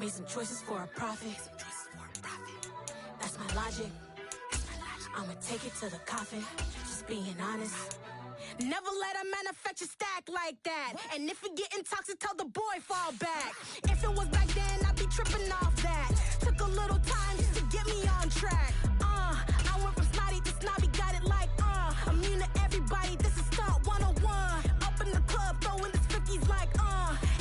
Made some choices for a profit. That's my logic. I'ma take it to the coffin. Just being honest. Never let a manufacture stack like that. And if it getting toxic, tell the boy fall back. If it was back then, I'd be tripping off that. Took a little time just to get me on track. I went from snotty to snobby, got it like immune to everybody. This is stunt 101. Up in the club, throwing this 50s like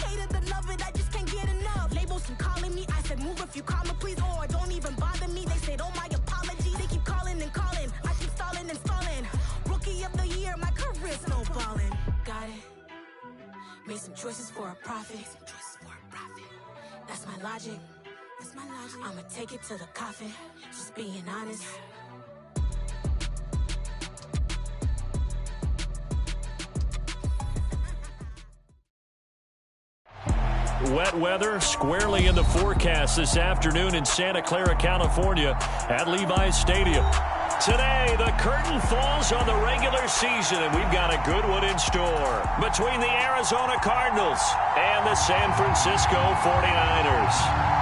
hate it, love it, I just can't get enough. Labels keep calling me, I said move if you call me please, or don't even bother me. They said oh my apology, they keep calling and calling. I keep stalling and stalling. Rookie of the year, my career snowballing. Got it. Made some choices for a profit. That's my logic. I'ma take it to the coffin. Just being honest. Wet weather squarely in the forecast this afternoon in Santa Clara, California at Levi's Stadium. Today, the curtain falls on the regular season, and we've got a good one in store between the Arizona Cardinals and the San Francisco 49ers.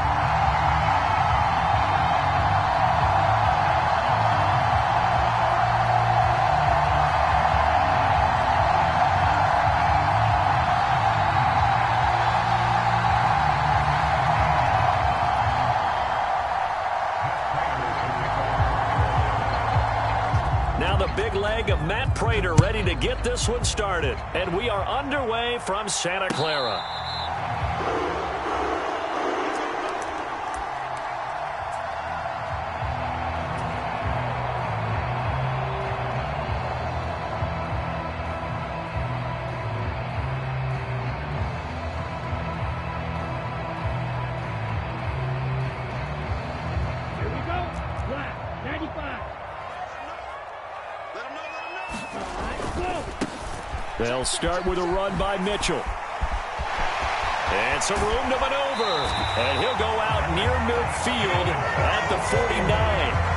Big leg of Matt Prater ready to get this one started. And we are underway from Santa Clara. Here we go. Black, 95. They'll start with a run by Mitchell. And some room to maneuver. And he'll go out near midfield at the 49.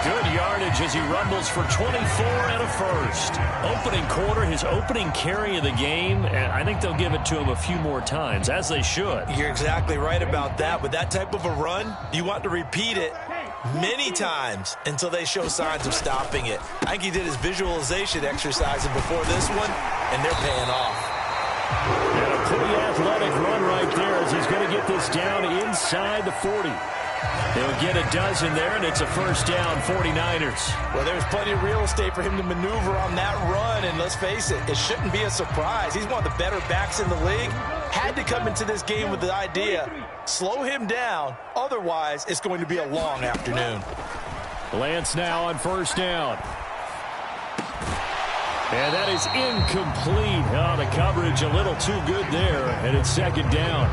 Good yardage as he rumbles for 24 and a first. Opening quarter, his opening carry of the game, and I think they'll give it to him a few more times, as they should. You're exactly right about that. With that type of a run, you want to repeat it many times until they show signs of stopping it. I think he did his visualization exercising before this one, and they're paying off. And a pretty athletic run right there as he's going to get this down inside the 40. He'll get a dozen there, and it's a first down, 49ers. Well, there's plenty of real estate for him to maneuver on that run, and let's face it, it shouldn't be a surprise. He's one of the better backs in the league. Had to come into this game with the idea, slow him down, otherwise it's going to be a long afternoon. Lance now on first down. And that is incomplete. Oh, the coverage a little too good there, and it's second down.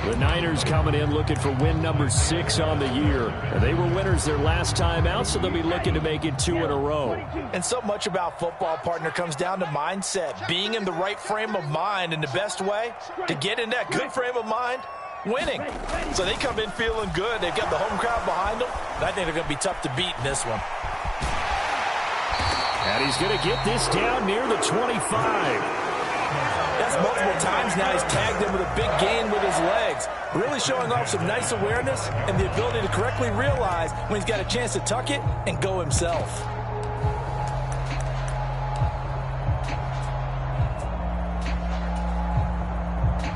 The Niners coming in looking for win number 6 on the year. And they were winners their last time out, so they'll be looking to make it 2 in a row. And so much about football, partner, comes down to mindset. Being in the right frame of mind, and the best way to get in that good frame of mind, winning. So they come in feeling good. They've got the home crowd behind them. And I think they're going to be tough to beat in this one. And he's going to get this down near the 25. That's multiple times now he's tagged him with a big gain with his legs. Really showing off some nice awareness and the ability to correctly realize when he's got a chance to tuck it and go himself.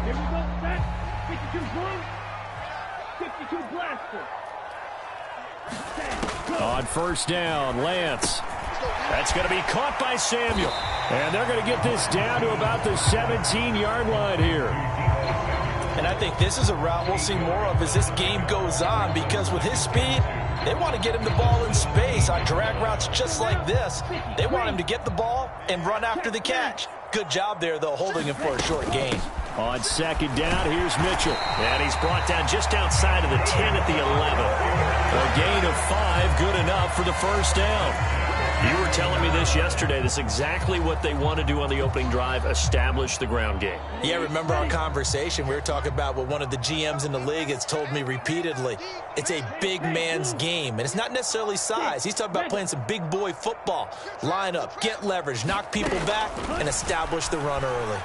Here we go, set. 52 blue, 52 blaster. Set. On first down, Lance. That's going to be caught by Samuel. And they're going to get this down to about the 17-yard line here. And I think this is a route we'll see more of as this game goes on, because with his speed, they want to get him the ball in space on drag routes just like this. They want him to get the ball and run after the catch. Good job there, though, holding him for a short gain. On second down, here's Mitchell. And he's brought down just outside of the 10 at the 11. A gain of 5, good enough for the first down. You were telling me this yesterday. This is exactly what they want to do on the opening drive, establish the ground game. Yeah, remember our conversation. We were talking about what one of the GMs in the league has told me repeatedly. It's a big man's game, and it's not necessarily size. He's talking about playing some big boy football. Line up, get leverage, knock people back, and establish the run early.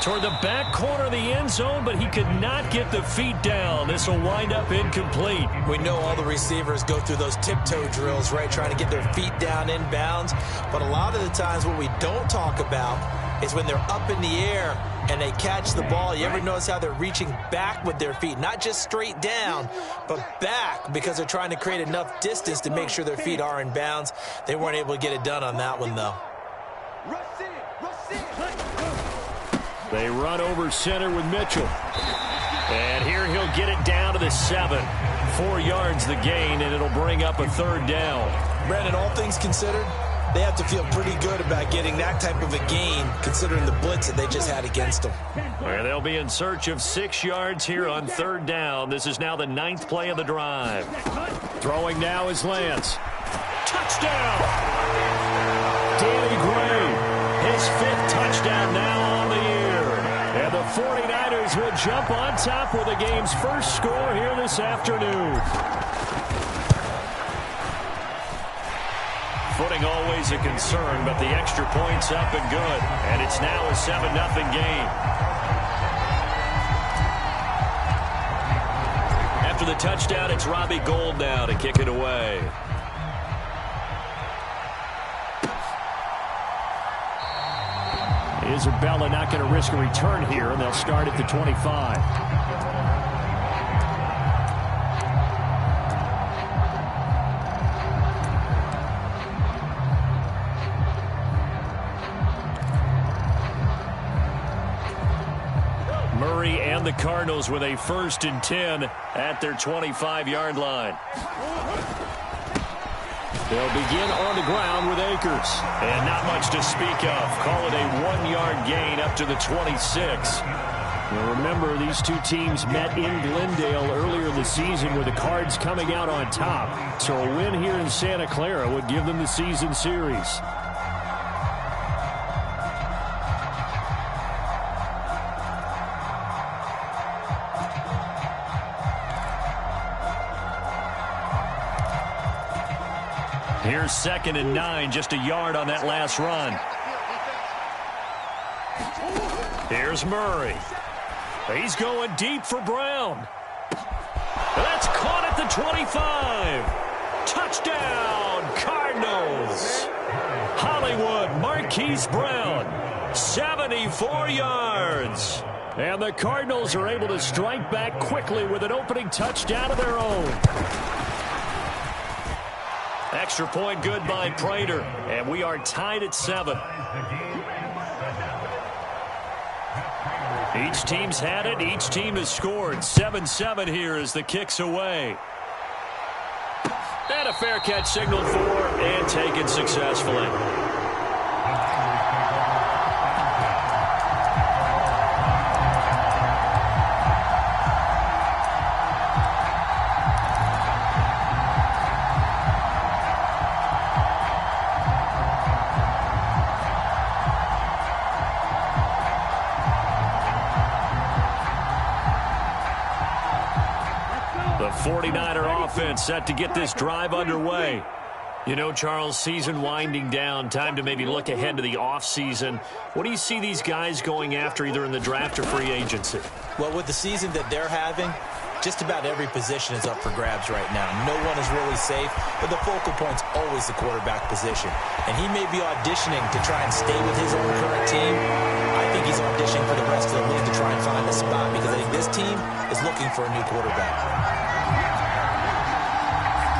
toward the back corner of the end zone, but he could not get the feet down. This will wind up incomplete. We know all the receivers go through those tiptoe drills, right, trying to get their feet down inbounds. But a lot of the times what we don't talk about is when they're up in the air and they catch the ball. You ever notice how they're reaching back with their feet? Not just straight down, but back, because they're trying to create enough distance to make sure their feet are in bounds. They weren't able to get it done on that one, though. They run over center with Mitchell. And here he'll get it down to the 7. 4 yards the gain, and it'll bring up a 3rd down. Brandon, all things considered, they have to feel pretty good about getting that type of a gain, considering the blitz that they just had against them. Well, they'll be in search of 6 yards here on 3rd down. This is now the 9th play of the drive. Throwing now is Lance. Touchdown! Danny Gray, his 5th touchdown now on the year. And the 49ers will jump on top with the game's first score here this afternoon. Footing always a concern, but the extra point's up and good. And it's now a 7-0 game. After the touchdown, it's Robbie Gould now to kick it away. Isabella not going to risk a return here, and they'll start at the 25. Murray and the Cardinals with a 1st and 10 at their 25-yard line. They'll begin on the ground with Akers. And not much to speak of. Call it a 1-yard gain up to the 26. Now remember, these two teams met in Glendale earlier in the season with the Cards coming out on top. So a win here in Santa Clara would give them the season series. Here's 2nd and 9, just a yard on that last run. Here's Murray. He's going deep for Brown. That's caught at the 25. Touchdown, Cardinals. Hollywood Marquise Brown, 74 yards. And the Cardinals are able to strike back quickly with an opening touchdown of their own. Extra point good by Prater, and we are tied at 7. Each team's had it. Each team has scored. 7-7 here as the kick's away. And a fair catch signaled for and taken successfully. The 49er offense set to get this drive underway. You know, Charles, season winding down, time to maybe look ahead to the offseason. What do you see these guys going after either in the draft or free agency? Well, with the season that they're having, just about every position is up for grabs right now. No one is really safe, but the focal point's always the quarterback position. And he may be auditioning to try and stay with his own current team. I think he's auditioning for the rest of the league to try and find a spot, because I think this team is looking for a new quarterback.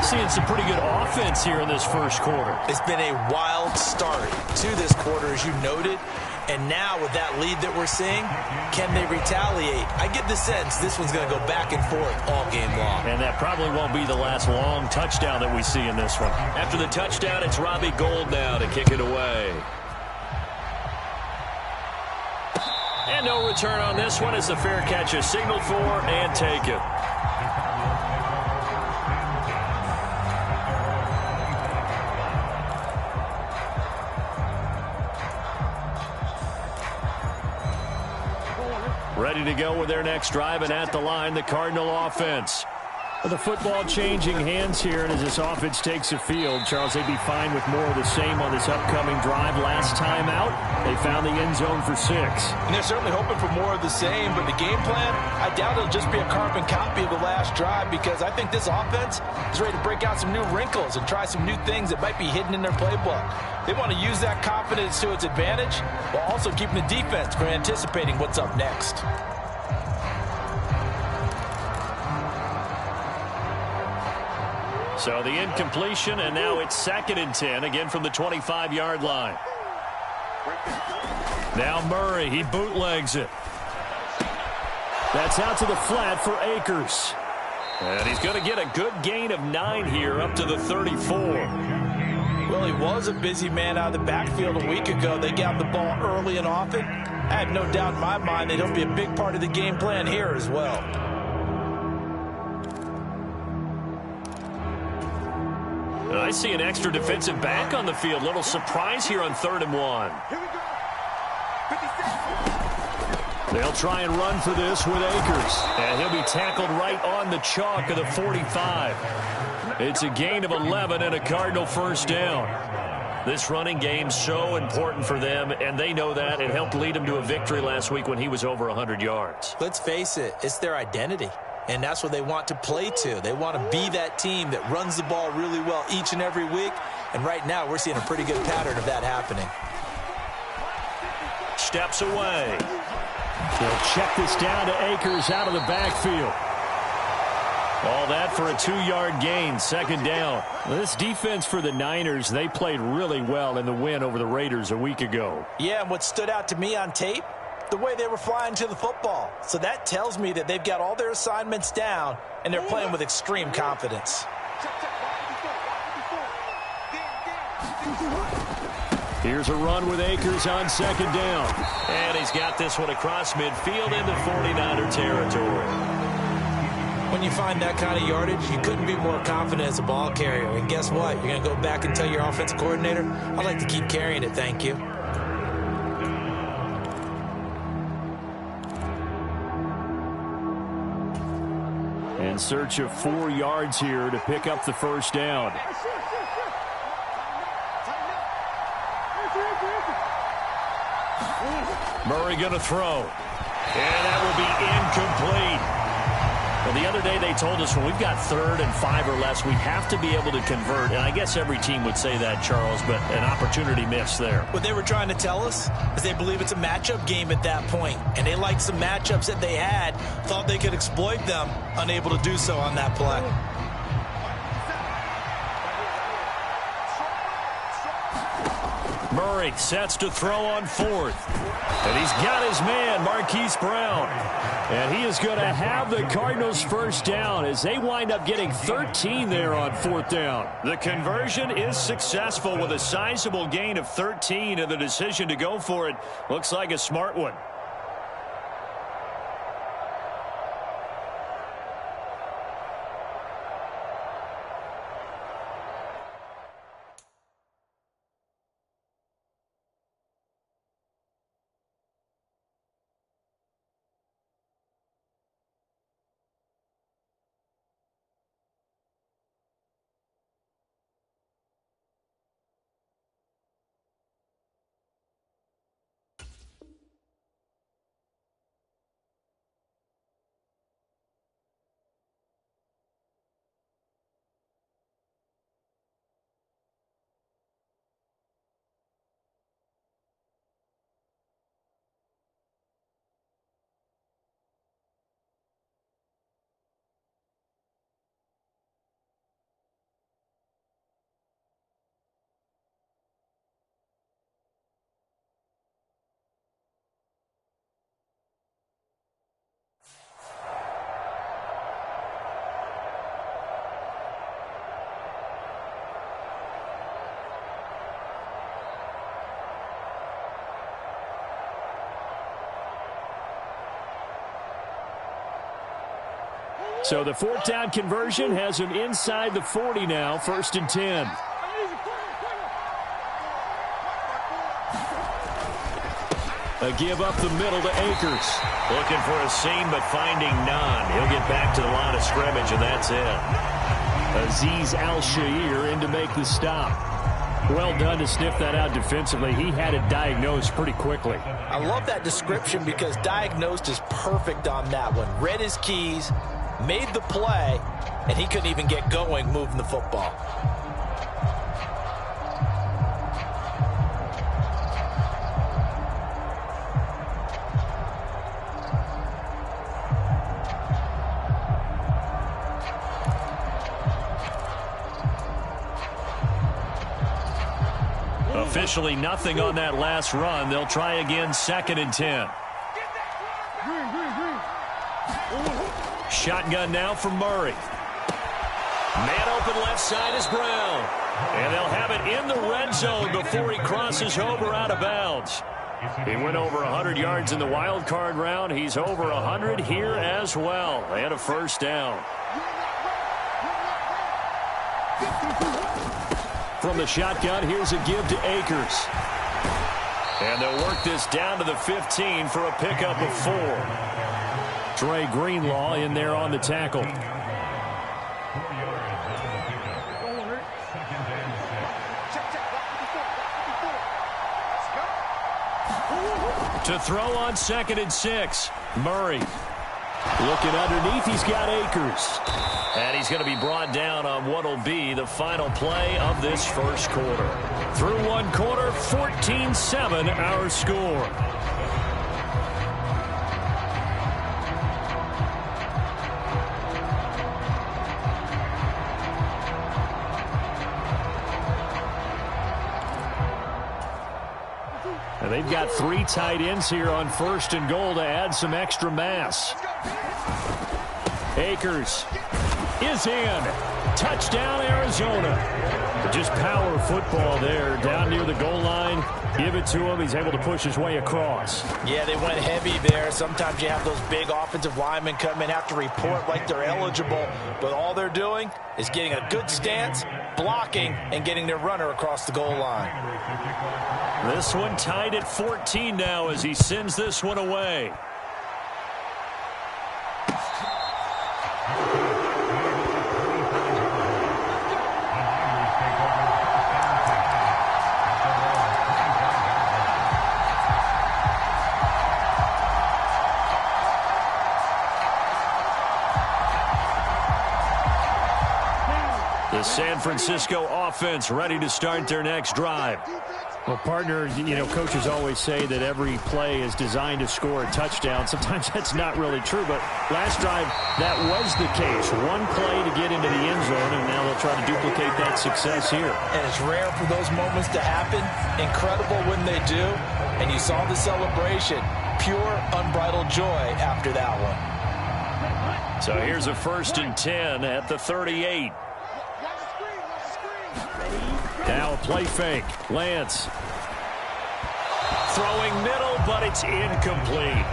Seeing some pretty good offense here in this first quarter. It's been a wild start to this quarter, as you noted. And now with that lead that we're seeing, can they retaliate? I get the sense this one's going to go back and forth all game long. And that probably won't be the last long touchdown that we see in this one. After the touchdown, it's Robbie Gould now to kick it away. And no return on this one as the fair catch is signaled for and taken. Ready to go with their next drive, and at the line, the Cardinal offense. The football changing hands here, and as this offense takes the field, Charles, they'd be fine with more of the same on this upcoming drive. Last time out, they found the end zone for 6. And they're certainly hoping for more of the same, but the game plan, I doubt it'll just be a carbon copy of the last drive, because I think this offense is ready to break out some new wrinkles and try some new things that might be hidden in their playbook. They want to use that confidence to its advantage while also keeping the defense from anticipating what's up next. So the incompletion, and now it's 2nd and 10, again from the 25-yard line. Now Murray, he bootlegs it. That's out to the flat for Akers. And he's going to get a good gain of 9 here, up to the 34. Well, he was a busy man out of the backfield a week ago. They got the ball early and often. I have no doubt in my mind that he'll be a big part of the game plan here as well. I see an extra defensive back on the field. Little surprise here on 3rd and 1. They'll try and run for this with Akers. And he'll be tackled right on the chalk of the 45. It's a gain of 11 and a Cardinal first down. This running game's so important for them, and they know that. It helped lead them to a victory last week when he was over 100 yards. Let's face it, it's their identity. And that's what they want to play to. They want to be that team that runs the ball really well each and every week. And right now, we're seeing a pretty good pattern of that happening. Steps away. They'll check this down to Akers out of the backfield. All that for a 2-yard gain, 2nd down. This defense for the Niners, they played really well in the win over the Raiders a week ago. Yeah, and what stood out to me on tape, the way they were flying to the football. So that tells me that they've got all their assignments down, and they're playing with extreme confidence. Here's a run with Akers on 2nd down. And he's got this one across midfield into 49er territory. When you find that kind of yardage, you couldn't be more confident as a ball carrier. And guess what? You're going to go back and tell your offensive coordinator, I'd like to keep carrying it, thank you. In search of 4 yards here to pick up the first down. Murray going to throw. And that will be incomplete. Well, the other day they told us when we've got 3rd and 5 or less, we have to be able to convert. And I guess every team would say that, Charles, but an opportunity missed there. What they were trying to tell us is they believe it's a matchup game at that point. And they liked some matchups that they had, thought they could exploit them, unable to do so on that play. Murray sets to throw on 4th. And he's got his man, Marquise Brown. And he is going to have the Cardinals first down as they wind up getting 13 there on 4th down. The conversion is successful with a sizable gain of 13, and the decision to go for it looks like a smart one. So the 4th down conversion has him inside the 40 now, 1st and 10. A give up the middle to Akers. Looking for a seam, but finding none. He'll get back to the line of scrimmage, and that's it. Azeez Al-Shaair in to make the stop. Well done to sniff that out defensively. He had it diagnosed pretty quickly. I love that description because diagnosed is perfect on that one. Read his keys, made the play, and he couldn't even get going moving the football. Officially nothing on that last run. They'll try again, 2nd and 10. Shotgun now for Murray. Man open left side is Brown. And they'll have it in the red zone before he crosses over out of bounds. He went over 100 yards in the wild card round. He's over 100 here as well. And a first down. From the shotgun, here's a give to Akers. And they'll work this down to the 15 for a pickup of 4. Dre Greenlaw in there on the tackle. To throw on 2nd and 6. Murray. Looking underneath, he's got Akers. And he's going to be brought down on what will be the final play of this first quarter. Through one quarter, 14-7 our score. And they've got 3 tight ends here on 1st and goal to add some extra mass. Akers is in. Touchdown, Arizona. Just power football there down near the goal line. Give it to him. He's able to push his way across. Yeah, they went heavy there. Sometimes you have those big offensive linemen come in, have to report like they're eligible. But all they're doing is getting a good stance, blocking, and getting their runner across the goal line. This one tied at 14 now as he sends this one away. The San Francisco offense ready to start their next drive. Well, partner, you know, coaches always say that every play is designed to score a touchdown. Sometimes that's not really true, but last drive, that was the case. One play to get into the end zone, and now they'll try to duplicate that success here. And it's rare for those moments to happen. Incredible when they do. And you saw the celebration. Pure, unbridled joy after that one. So here's a 1st and 10 at the 38. Now a play fake. Lance. Throwing middle, but it's incomplete.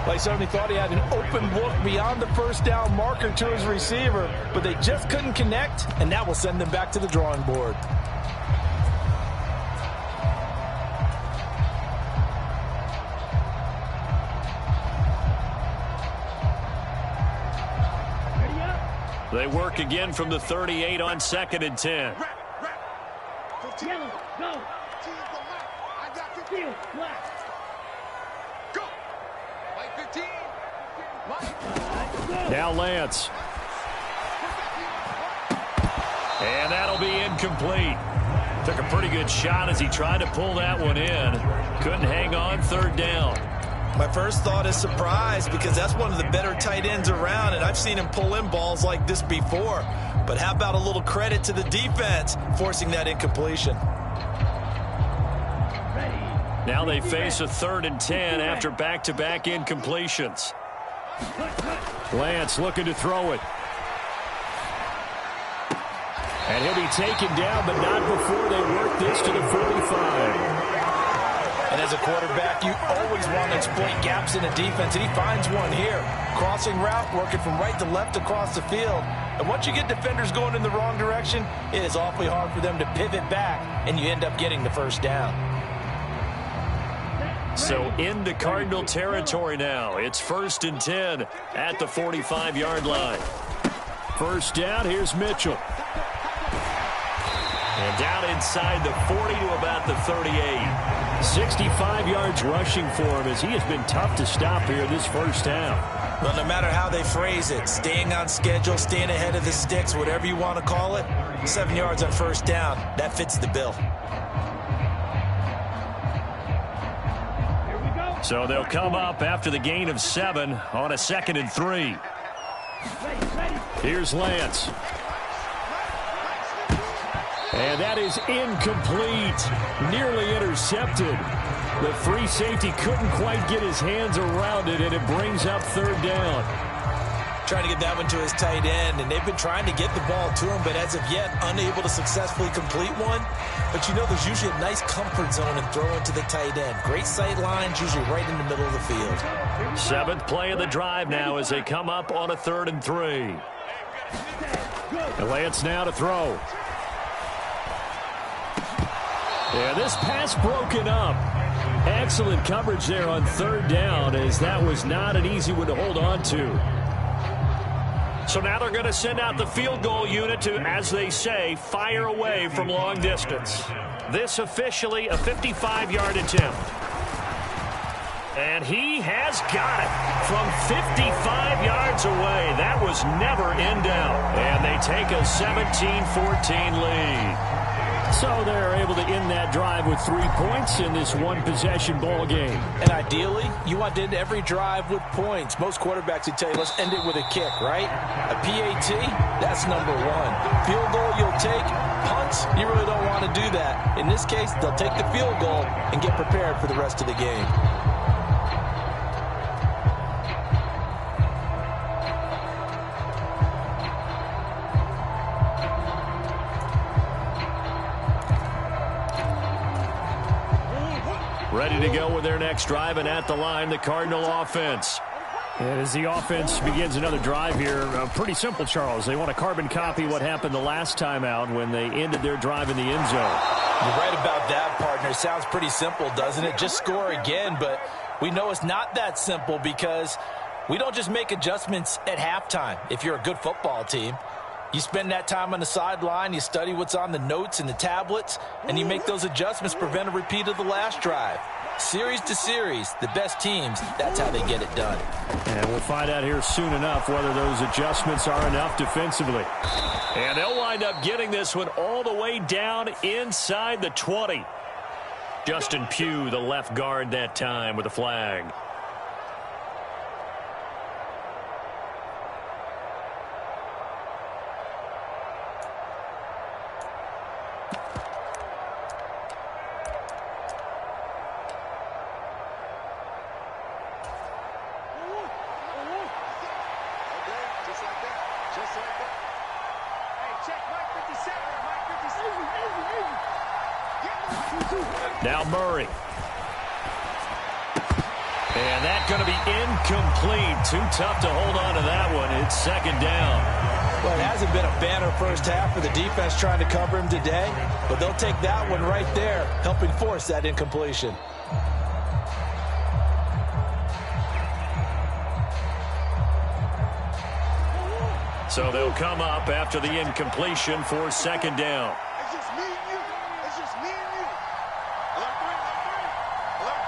Like somebody thought he had an open look beyond the first down marker to his receiver, but they just couldn't connect, and that will send them back to the drawing board. They work again from the 38 on 2nd and 10. Yellow, go. Field, black. Go. White 15. Now Lance. And that'll be incomplete. Took a pretty good shot as he tried to pull that one in. Couldn't hang on, 3rd down. My first thought is surprise because that's one of the better tight ends around, and I've seen him pull in balls like this before. But how about a little credit to the defense forcing that incompletion? Now they face a 3rd and 10 after back-to-back incompletions. Lance looking to throw it. And he'll be taken down, but not before they work this to the 45. And as a quarterback, you always want to exploit gaps in the defense, and he finds one here. Crossing route, working from right to left across the field. And once you get defenders going in the wrong direction, it is awfully hard for them to pivot back, and you end up getting the first down. So into Cardinal territory now. It's 1st and 10 at the 45-yard line. First down, here's Mitchell. And down inside the 40 to about the 38. 65 yards rushing for him as he has been tough to stop here this first half. Well, no matter how they phrase it, staying on schedule, staying ahead of the sticks, whatever you want to call it, 7 yards on first down, that fits the bill. So they'll come up after the gain of 7 on a 2nd and 3. Here's Lance. And that is incomplete. Nearly intercepted. The free safety couldn't quite get his hands around it, and it brings up 3rd down. Trying to get that one to his tight end, and they've been trying to get the ball to him, but as of yet, unable to successfully complete one. But you know, there's usually a nice comfort zone in throwing to the tight end. Great sight lines, usually right in the middle of the field. 7th play of the drive now as they come up on a 3rd and 3. And Lance now to throw. Yeah, this pass broken up. Excellent coverage there on 3rd down, as that was not an easy one to hold on to. So now they're going to send out the field goal unit to, as they say, fire away from long distance. This officially a 55-yard attempt. And he has got it from 55 yards away. That was never in doubt. And they take a 17-14 lead. So they're able to end that drive with 3 points in this one-possession ball game. And ideally, you want to end every drive with points. Most quarterbacks would tell you, let's end it with a kick, right? A PAT, that's number 1. Field goal you'll take. Punts, you really don't want to do that. In this case, they'll take the field goal and get prepared for the rest of the game. Ready to go with their next drive, and at the line, the Cardinal offense. And as the offense begins another drive here, pretty simple, Charles. They want to carbon copy what happened the last time out when they ended their drive in the end zone. You're right about that, partner. Sounds pretty simple, doesn't it? Just score again, but we know it's not that simple because we don't just make adjustments at halftime if you're a good football team. You spend that time on the sideline, you study what's on the notes and the tablets, and you make those adjustments, prevent a repeat of the last drive. Series to series, the best teams, that's how they get it done. And we'll find out here soon enough whether those adjustments are enough defensively. And they'll wind up getting this one all the way down inside the 20. Justin Pugh, the left guard that time with a flag. Now Murray. And that's going to be incomplete. Too tough to hold on to that one. It's 2nd down. Well, it hasn't been a banner first half for the defense trying to cover him today, but they'll take that one right there, helping force that incompletion. So they'll come up after the incompletion for 2nd down. It's just me and you. It's just me and you. Alert three. Alert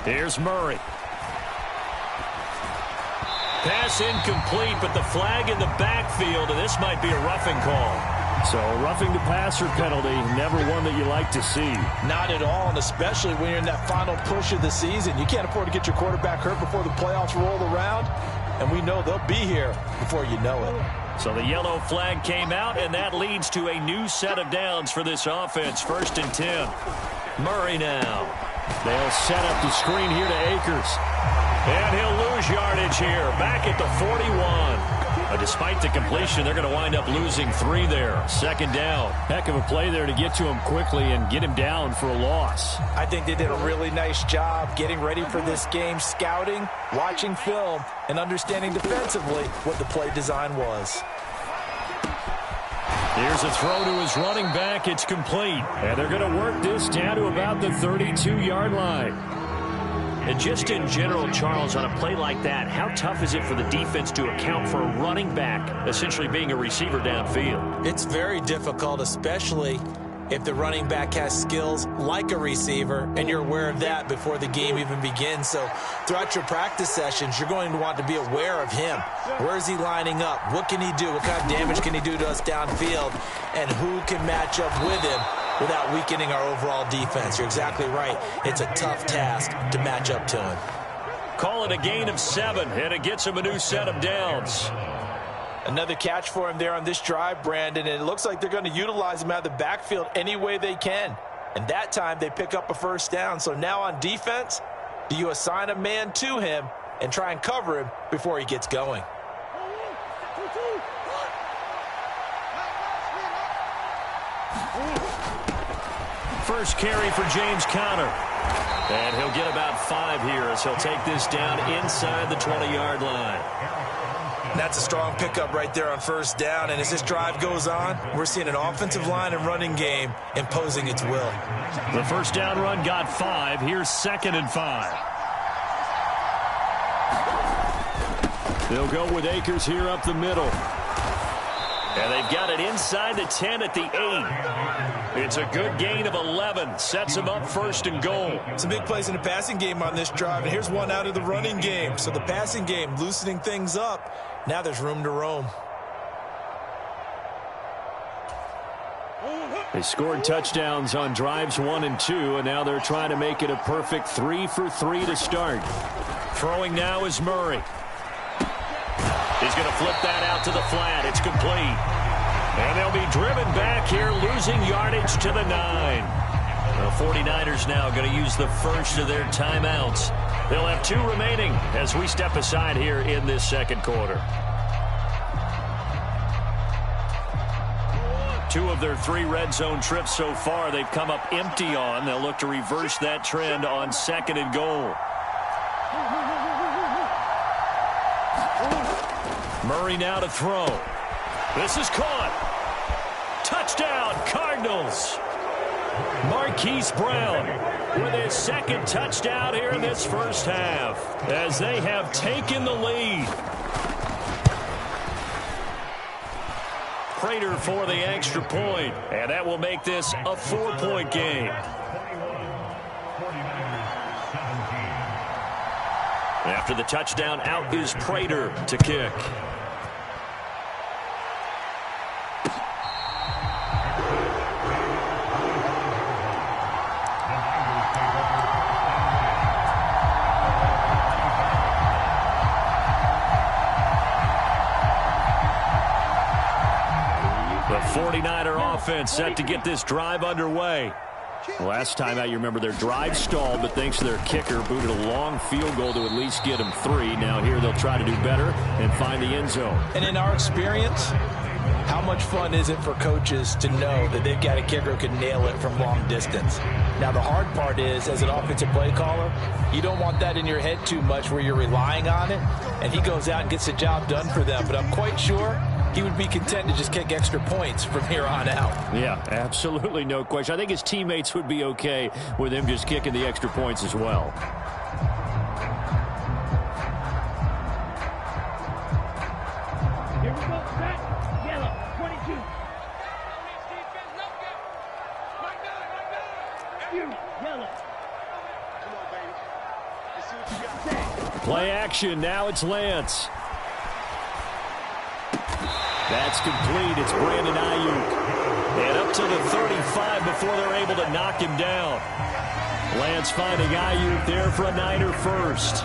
three. Here's Murray. Pass incomplete, but the flag in the backfield, and this might be a roughing call. So roughing the passer penalty, never one that you like to see. Not at all, and especially when you're in that final push of the season. You can't afford to get your quarterback hurt before the playoffs roll around, and we know they'll be here before you know it. So the yellow flag came out, and that leads to a new set of downs for this offense. 1st and 10. Murray now. They'll set up the screen here to Akers. And he'll lose yardage here, back at the 41. Despite the completion, they're going to wind up losing 3 there. Second down. Heck of a play there to get to him quickly and get him down for a loss. I think they did a really nice job getting ready for this game, scouting, watching film, and understanding defensively what the play design was. Here's a throw to his running back. It's complete. And they're going to work this down to about the 32-yard line. And just in general, Charles, on a play like that, how tough is it for the defense to account for a running back essentially being a receiver downfield? It's very difficult, especially if the running back has skills like a receiver, and you're aware of that before the game even begins. So throughout your practice sessions, you're going to want to be aware of him. Where is he lining up? What can he do? What kind of damage can he do to us downfield? And who can match up with him without weakening our overall defense? You're exactly right. It's a tough task to match up to him. Call it a gain of 7, and it gets him a new set of downs. Another catch for him there on this drive, Brandon, and it looks like they're going to utilize him out of the backfield any way they can. And that time they pick up a first down. So now on defense, do you assign a man to him and try and cover him before he gets going? First carry for James Conner. And he'll get about 5 here as he'll take this down inside the 20-yard line. That's a strong pickup right there on first down. And as this drive goes on, we're seeing an offensive line and running game imposing its will. The first down run got 5. Here's 2nd and 5. They'll go with Akers here up the middle. And they've got it inside the 10 at the 8. It's a good gain of 11. Sets them up 1st and goal. Some big plays in the passing game on this drive. And here's one out of the running game. So the passing game loosening things up. Now there's room to roam. They scored touchdowns on drives 1 and 2, and now they're trying to make it a perfect 3 for 3 to start. Throwing now is Murray. He's going to flip that out to the flat. It's complete. And they'll be driven back here, losing yardage to the 9. The 49ers now going to use the first of their timeouts. They'll have 2 remaining as we step aside here in this second quarter. 2 of their 3 red zone trips so far they've come up empty on. They'll look to reverse that trend on 2nd and goal. Murray now to throw. This is caught. Touchdown, Cardinals. Marquise Brown with his 2nd touchdown here in this first half as they have taken the lead. Prater for the extra point, and that will make this a 4-point game. After the touchdown, out is Prater to kick. The 49er offense set to get this drive underway. Last time out, you remember their drive stalled, but thanks to their kicker, booted a long field goal to at least get them 3. Now here they'll try to do better and find the end zone. And in our experience, how much fun is it for coaches to know that they've got a kicker who can nail it from long distance? Now the hard part is, as an offensive play caller, you don't want that in your head too much where you're relying on it, and he goes out and gets the job done for them. But I'm quite sure he would be content to just kick extra points from here on out. Yeah, absolutely no question. I think his teammates would be okay with him just kicking the extra points as well. Here we go, set, yellow, 22. You, yellow. Come on, baby. Let's see what you got. Play action. Now it's Lance. That's complete. It's Brandon Ayuk. And up to the 35 before they're able to knock him down. Lance finding Ayuk there for a Niner first.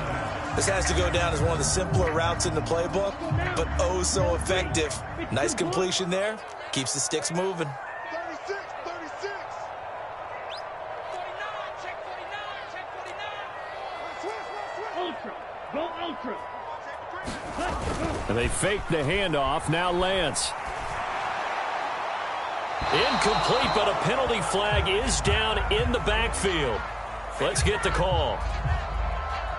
This has to go down as one of the simpler routes in the playbook, but oh so effective. Nice completion there. Keeps the sticks moving. 36, 36. 49, check 49, check 49. Ultra, go ultra. And they fake the handoff. Now Lance. Incomplete, but a penalty flag is down in the backfield. Let's get the call.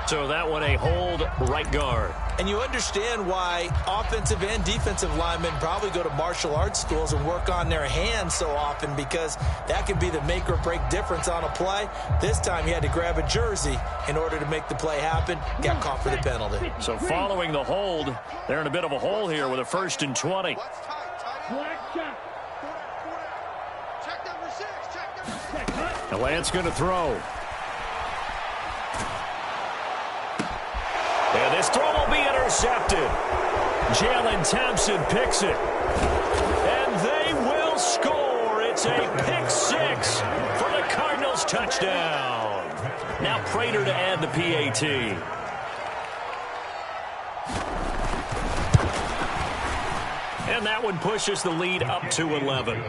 So that one a hold right guard. And you understand why offensive and defensive linemen probably go to martial arts schools and work on their hands so often, because that can be the make or break difference on a play. This time he had to grab a jersey in order to make the play happen. Got caught for the penalty. So following the hold, they're in a bit of a hole here with a 1st and 20. And Lance going to throw. And this throw will be intercepted. Jalen Thompson picks it. And they will score. It's a pick 6 for the Cardinals touchdown. Now Prater to add the PAT. And that one pushes the lead up to 11.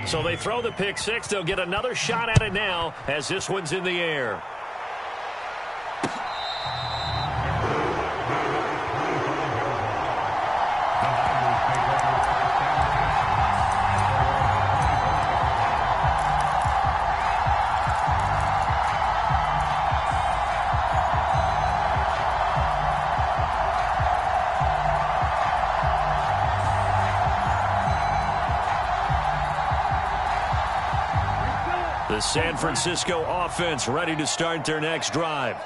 So they throw the pick 6. They'll get another shot at it now as this one's in the air. The San Francisco offense ready to start their next drive.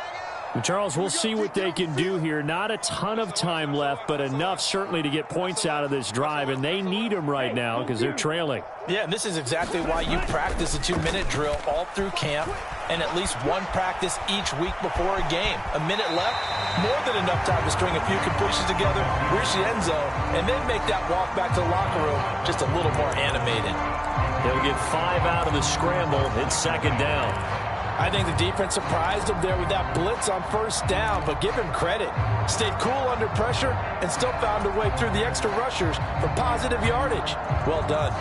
And Charles, we'll see what they can do here. Not a ton of time left, but enough certainly to get points out of this drive, and they need them right now because they're trailing. Yeah, and this is exactly why you practice a 2-minute drill all through camp and at least one practice each week before a game. A minute left, more than enough time to string a few completions together, reach the end zone, and then make that walk back to the locker room just a little more animated. They'll get 5 out of the scramble. It's 2nd down. I think the defense surprised him there with that blitz on 1st down, but give him credit. Stayed cool under pressure and still found a way through the extra rushers for positive yardage. Well done.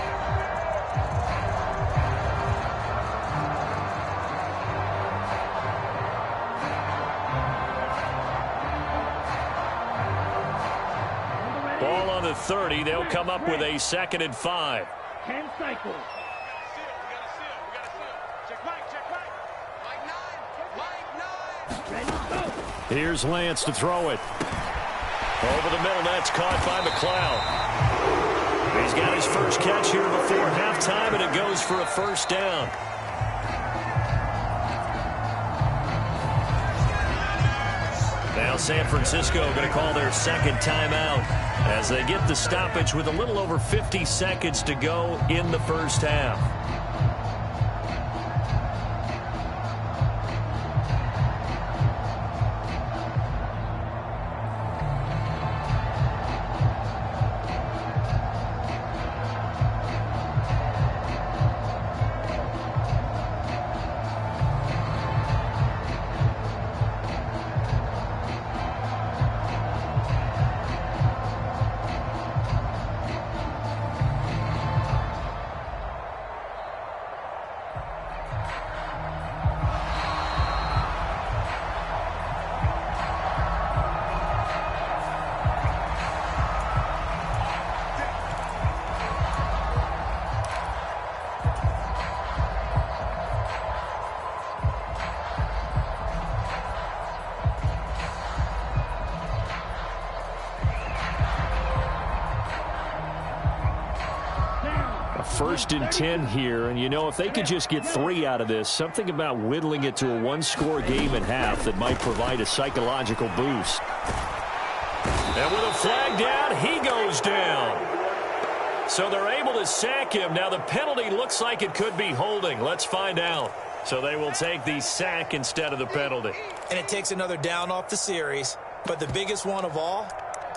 Ball on the 30. They'll come up with a 2nd and 5. 10 cycles. Here's Lance to throw it. Over the middle, that's caught by McLeod. He's got his first catch here before halftime, and it goes for a 1st down. Now San Francisco going to call their 2nd timeout as they get the stoppage with a little over 50 seconds to go in the 1st half. First and 10 here, and you know, if they could just get 3 out of this, something about whittling it to a 1-score game at half that might provide a psychological boost. And with a flag down, he goes down. So they're able to sack him. Now the penalty looks like it could be holding. Let's find out. So they will take the sack instead of the penalty. And it takes another down off the series. But the biggest one of all,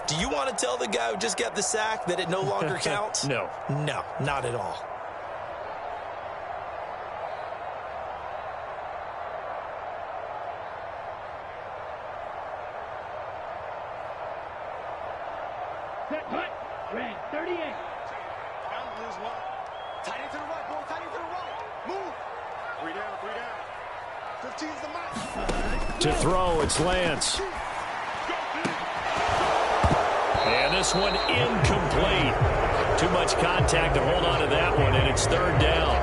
do you want to tell the guy who just got the sack that it no longer counts? No. No, not at all. Set, hut, red, 38. Lose one. Tight end to the right, boy. Tight end to the right. Move. 3 down, 3 down. 15's the match. To throw, it's Lance. And this one incomplete. Too much contact to hold on to that one, and it's third down.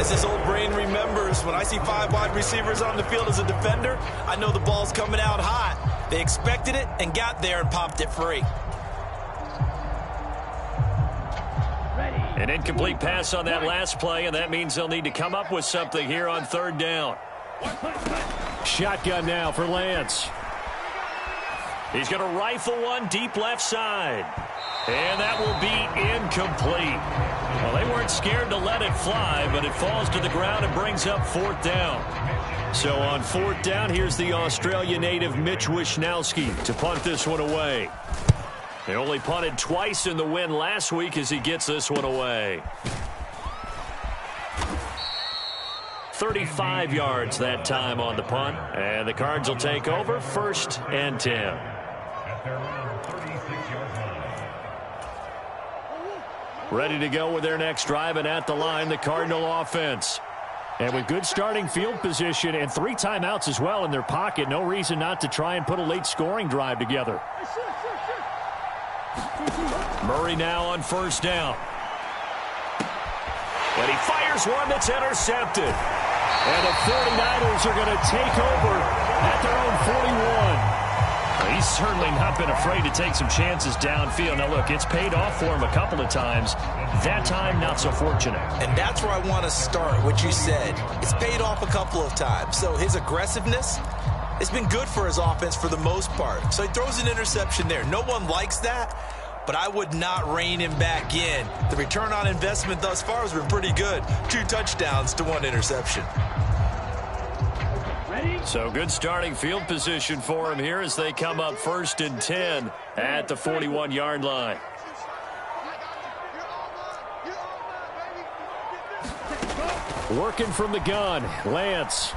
As this old brain remembers, when I see 5 wide receivers on the field as a defender, I know the ball's coming out hot. They expected it and got there and popped it free. An incomplete pass on that last play, and that means they'll need to come up with something here on third down. Shotgun now for Lance. He's going to rifle one deep left side. And that will be incomplete. Well, they weren't scared to let it fly, but it falls to the ground and brings up fourth down. So on fourth down, here's the Australia native Mitch Wishnowski to punt this one away. They only punted twice in the win last week as he gets this one away. 35 yards that time on the punt. And the Cards will take over 1st and 10. Ready to go with their next drive, and at the line, the Cardinal offense. And with good starting field position and 3 timeouts as well in their pocket, no reason not to try and put a late scoring drive together. Murray now on first down. And he fires one that's intercepted. And the 49ers are going to take over at their own 41. He's certainly not been afraid to take some chances downfield. Now, look, it's paid off for him a couple of times. That time, not so fortunate. And that's where I want to start, what you said. It's paid off a couple of times. So his aggressiveness, it's been good for his offense for the most part. So he throws an interception there. No one likes that, but I would not rein him back in. The return on investment thus far has been pretty good. 2 touchdowns to 1 interception. So good starting field position for him here as they come up 1st and 10 at the 41-yard line. Working from the gun, Lance.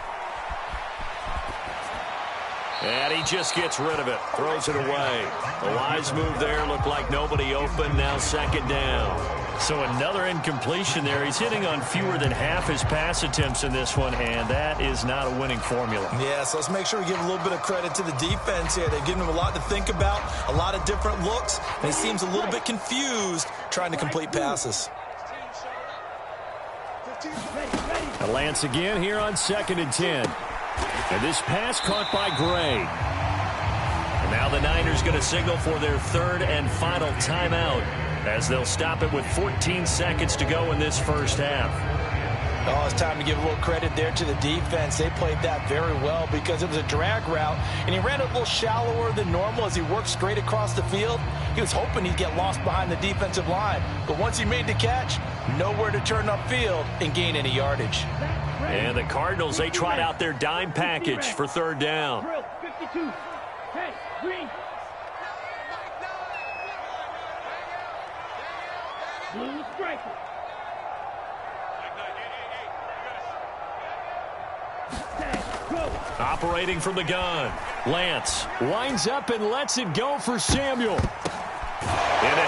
And he just gets rid of it, throws it away. A wise move there, looked like nobody open, now 2nd down. So another incompletion there. He's hitting on fewer than half his pass attempts in this one, and that is not a winning formula. Yeah, so let's make sure we give a little bit of credit to the defense here. They're giving him a lot to think about, a lot of different looks, and he seems a little bit confused trying to complete passes. And Lance again here on 2nd and 10. And this pass caught by Gray. And now the Niners going to signal for their 3rd and final timeout as they'll stop it with 14 seconds to go in this first half. Oh, it's time to give a little credit there to the defense. They played that very well because it was a drag route, and he ran a little shallower than normal as he worked straight across the field. He was hoping he'd get lost behind the defensive line, but once he made the catch, nowhere to turn upfield and gain any yardage. And the Cardinals, they tried out their dime package for 3rd down. 52. Hey, green. Blue striker. Operating from the gun, Lance winds up and lets it go for Samuel. Into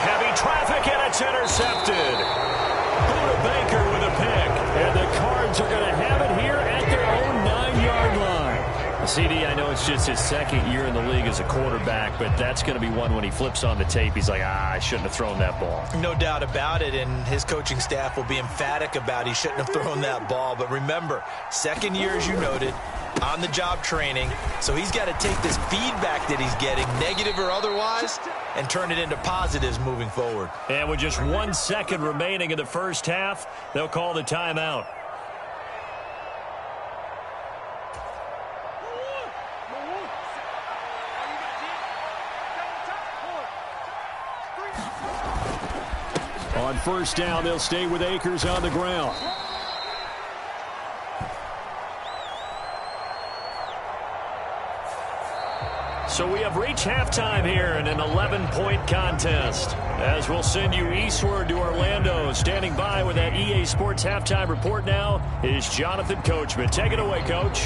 heavy traffic, and it's intercepted. Buda Baker with a pick, and the Cards are going to have it here at their own 9-yard line. CD, I know it's just his 2nd year in the league as a quarterback, but that's going to be one when he flips on the tape. He's like, I shouldn't have thrown that ball. No doubt about it, and his coaching staff will be emphatic about he shouldn't have thrown that ball. But remember, 2nd year, as you noted, on-the-job training, so he's got to take this feedback that he's getting, negative or otherwise, and turn it into positives moving forward. And with just 1 second remaining in the first half, they'll call the timeout. On first down, they'll stay with Akers on the ground. So we have reached halftime here in an 11-point contest. As we'll send you eastward to Orlando. Standing by with that EA Sports halftime report now is Jonathan Coachman. Take it away, Coach.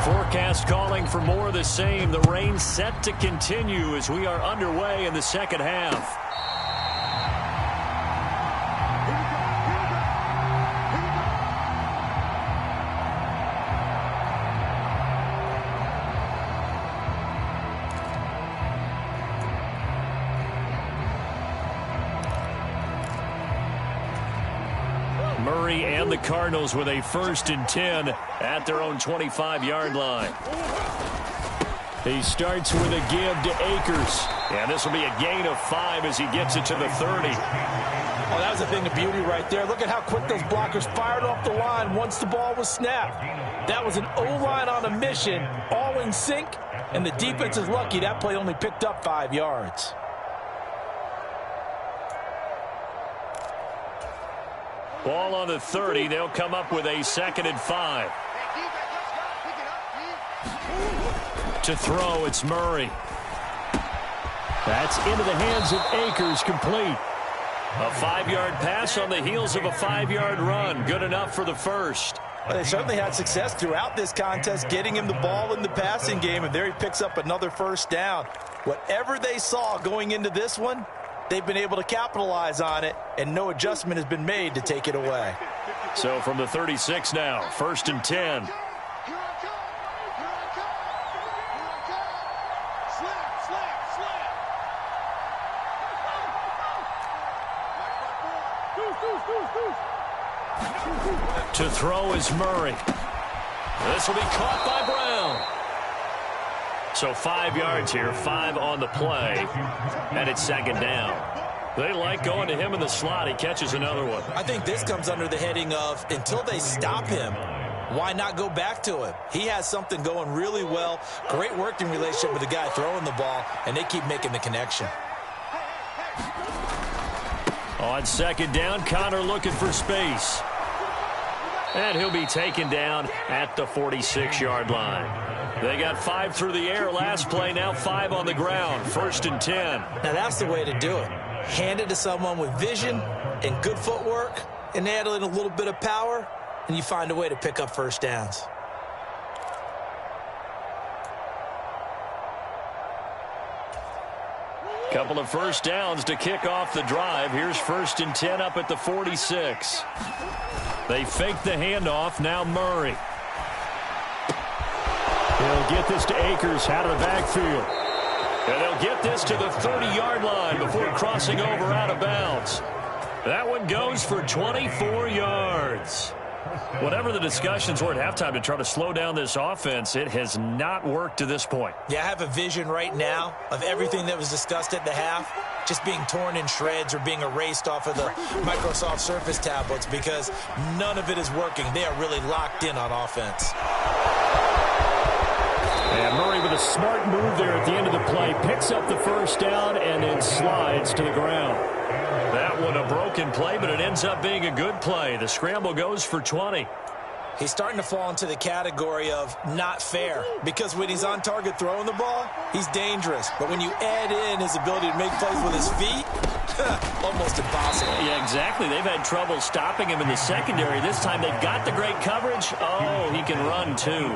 Forecast calling for more of the same. The rain set to continue as we are underway in the second half. Murray and the Cardinals with a 1st and 10 at their own 25-yard line. He starts with a give to Akers. And this will be a gain of 5 as he gets it to the 30. Oh, that was a thing of beauty right there. Look at how quick those blockers fired off the line once the ball was snapped. That was an O-line on a mission, all in sync, and the defense is lucky that play only picked up 5 yards. Ball on the 30. They'll come up with a 2nd and 5. To throw, it's Murray. That's into the hands of Akers, complete. A 5-yard pass on the heels of a 5-yard run. Good enough for the first. Well, they certainly had success throughout this contest, getting him the ball in the passing game, and there he picks up another 1st down. Whatever they saw going into this one, they've been able to capitalize on it, and no adjustment has been made to take it away. So from the 36 now, 1st and 10. To throw is Murray. This will be caught by Brown. So 5 yards here, 5 on the play, and it's 2nd down. They like going to him in the slot. He catches another one. I think this comes under the heading of until they stop him, why not go back to him? He has something going really well, great working relationship with the guy throwing the ball, and they keep making the connection. On 2nd down, Connor looking for space. And he'll be taken down at the 46-yard line. They got 5 through the air last play, now 5 on the ground. 1st and 10. Now that's the way to do it. Hand it to someone with vision and good footwork and add in a little bit of power, and you find a way to pick up 1st downs. Couple of 1st downs to kick off the drive. Here's 1st and 10 up at the 46. They fake the handoff. Now Murray. He'll get this to Akers out of the backfield. And they'll get this to the 30-yard line before crossing over out of bounds. That one goes for 24 yards. Whatever the discussions were at halftime to try to slow down this offense, it has not worked to this point. Yeah, I have a vision right now of everything that was discussed at the half just being torn in shreds or being erased off of the Microsoft Surface tablets because none of it is working. They are really locked in on offense. And Murray with a smart move there at the end of the play, picks up the 1st down and then slides to the ground. That one a broken play, but it ends up being a good play. The scramble goes for 20. He's starting to fall into the category of not fair because when he's on target throwing the ball, he's dangerous. But when you add in his ability to make plays with his feet, almost impossible. Yeah, exactly. They've had trouble stopping him in the secondary. This time they've got the great coverage. Oh, he can run too.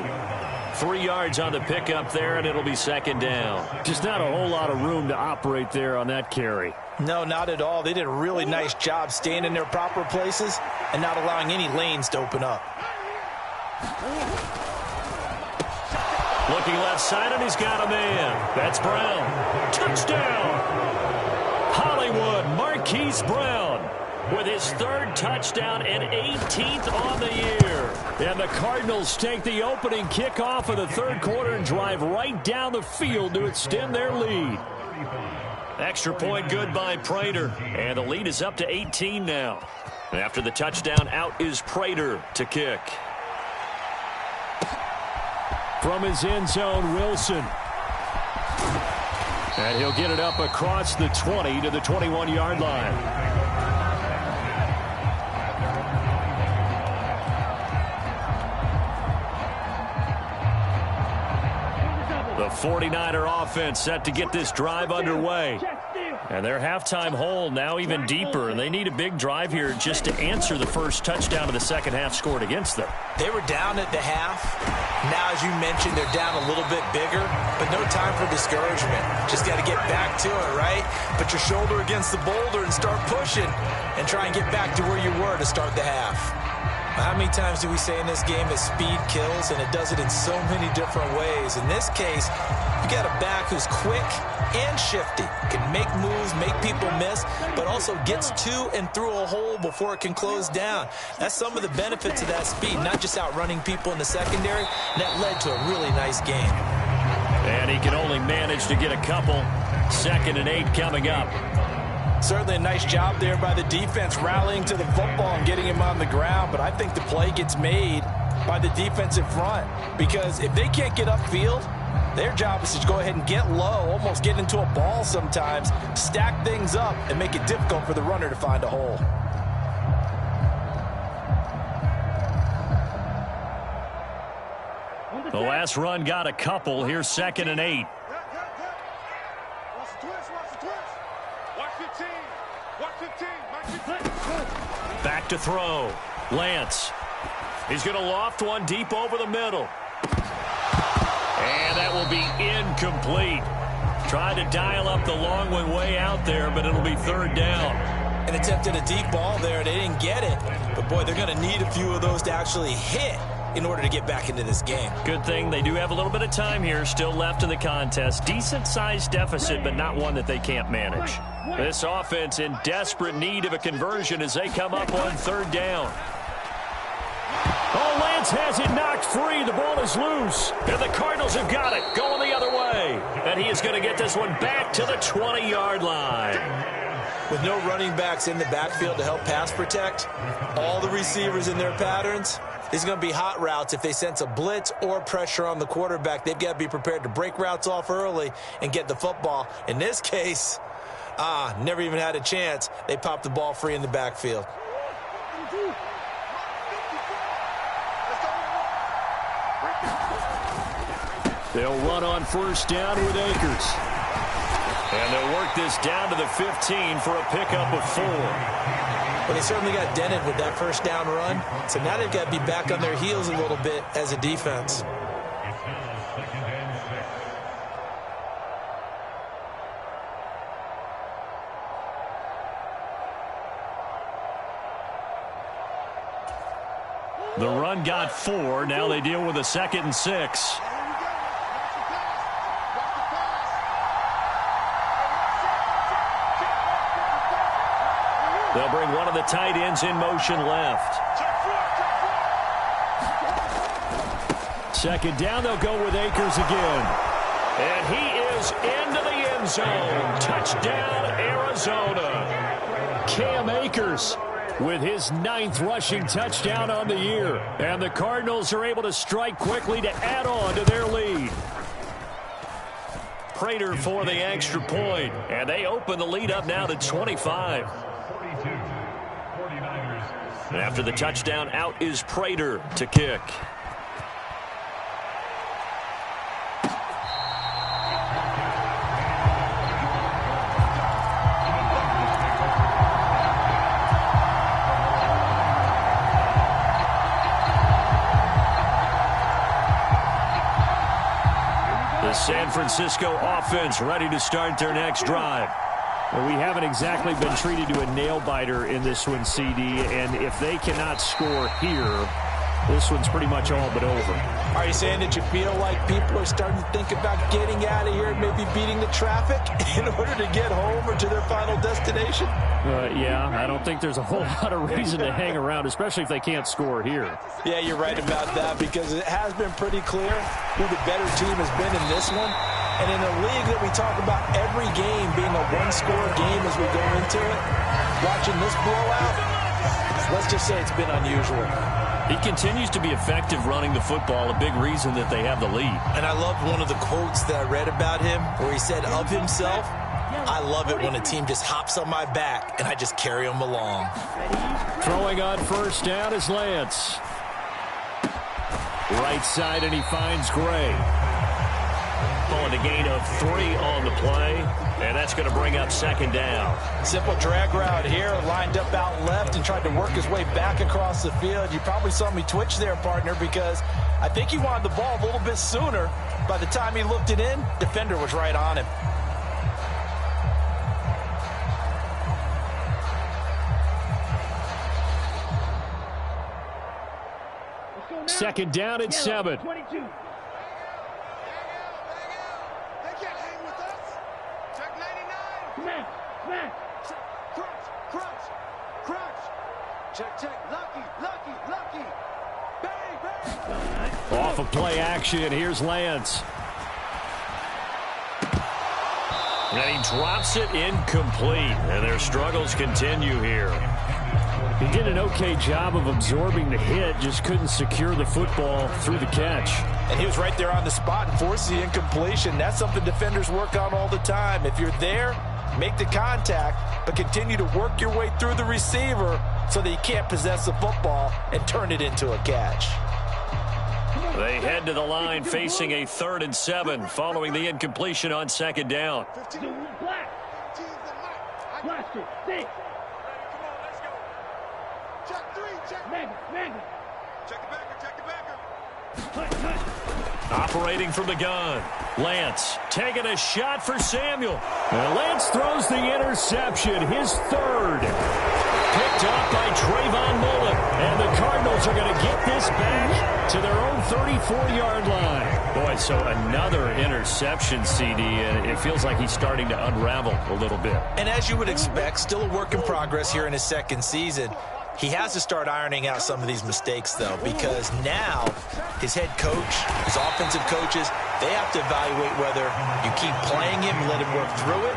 3 yards on the pickup there, and it'll be 2nd down. Just not a whole lot of room to operate there on that carry. No, not at all. They did a really nice job staying in their proper places and not allowing any lanes to open up. Looking left side, and he's got a man. That's Brown. Touchdown! Hollywood Marquise Brown with his 3rd touchdown and 18th on the year. And the Cardinals take the opening kickoff of the 3rd quarter and drive right down the field to extend their lead. Extra point good by Prater, and the lead is up to 18 now. After the touchdown, out is Prater to kick. From his end zone, Wilson. And he'll get it up across the 20 to the 21-yard line. The 49er offense set to get this drive underway. And their halftime hole now even deeper, and they need a big drive here just to answer the first touchdown of the second half scored against them. They were down at the half. Now, as you mentioned, they're down a little bit bigger, but no time for discouragement. Just got to get back to it, right? Put your shoulder against the boulder and start pushing and try and get back to where you were to start the half. How many times do we say in this game that speed kills, and it does it in so many different ways? In this case, you got a back who's quick and shifty, can make moves, make people miss, but also gets to and through a hole before it can close down. That's some of the benefits of that speed, not just outrunning people in the secondary. And that led to a really nice game. And he can only manage to get a couple. 2nd and 8 coming up. Certainly a nice job there by the defense rallying to the football and getting him on the ground, but I think the play gets made by the defensive front, because if they can't get upfield, their job is to go ahead and get low, almost get into a ball sometimes, stack things up, and make it difficult for the runner to find a hole. The last run got a couple. Here's 2nd and 8. Back to throw. Lance. He's going to loft one deep over the middle. And that will be incomplete. Tried to dial up the long one way out there, but it'll be 3rd down. And attempted a deep ball there. They didn't get it. But, boy, they're going to need a few of those to actually hit in order to get back into this game. Good thing they do have a little bit of time here still left in the contest. Decent-sized deficit, but not one that they can't manage. This offense in desperate need of a conversion as they come up on 3rd down. Oh, Lance has it knocked free. The ball is loose. And the Cardinals have got it going the other way. And he is going to get this one back to the 20-yard line. With no running backs in the backfield to help pass protect, all the receivers in their patterns, these are going to be hot routes. If they sense a blitz or pressure on the quarterback, they've got to be prepared to break routes off early and get the football. In this case, never even had a chance. They popped the ball free in the backfield. They'll run on 1st down with Akers. And they'll work this down to the 15 for a pickup of 4. Well, they certainly got dented with that 1st down run. So now they've got to be back on their heels a little bit as a defense. The run got 4. Now they deal with a 2nd and 6. They'll bring one of the tight ends in motion left. 2nd down, they'll go with Akers again. And he is into the end zone. Touchdown, Arizona. Cam Akers with his 9th rushing touchdown on the year. And the Cardinals are able to strike quickly to add on to their lead. Prater for the extra point. And they open the lead up now to 25. And after the touchdown, out is Prater to kick. The San Francisco offense ready to start their next drive. Well, we haven't exactly been treated to a nail-biter in this one, CD, and if they cannot score here, this one's pretty much all but over. Are you saying that you feel like people are starting to think about getting out of here, maybe beating the traffic in order to get home or to their final destination? Yeah, I don't think there's a whole lot of reason to hang around, especially if they can't score here. Yeah, you're right about that, because it has been pretty clear who the better team has been in this one. And in a league that we talk about every game being a one-score game as we go into it, watching this blowout, let's just say it's been unusual. He continues to be effective running the football, a big reason that they have the lead. And I loved one of the quotes that I read about him where he said of himself, I love it when a team just hops on my back and I just carry them along. Throwing on 1st down is Lance. Right side, and he finds Gray. Pulling a gain of 3 on the play, and that's going to bring up 2nd down. Simple drag route here, lined up out left and tried to work his way back across the field. You probably saw me twitch there, partner, because I think he wanted the ball a little bit sooner. By the time he looked it in, defender was right on him. Second down and 7. 22. They can't hang with us. Check 99. Smash. Crunch. Check. Lucky. Bang. Off of play action, here's Lance. And he drops it incomplete. And their struggles continue here. He did an okay job of absorbing the hit, just couldn't secure the football through the catch. And he was right there on the spot and forced the incompletion. That's something defenders work on all the time. If you're there, make the contact, but continue to work your way through the receiver so that you can't possess the football and turn it into a catch. They head to the line facing a 3rd and 7 following the incompletion on 2nd down. Black. Blaster. 6. Check 3. Check. Mega. Check the backer. Operating from the gun. Lance taking a shot for Samuel. And Lance throws the interception, his 3rd. Picked up by Trayvon Mullen. And the Cardinals are going to get this back to their own 34-yard line. Boy, so another interception, CD, and it feels like he's starting to unravel a little bit. And as you would expect, still a work in progress here in his 2nd season. He has to start ironing out some of these mistakes, though, because now his head coach, his offensive coaches, they have to evaluate whether you keep playing him and let him work through it,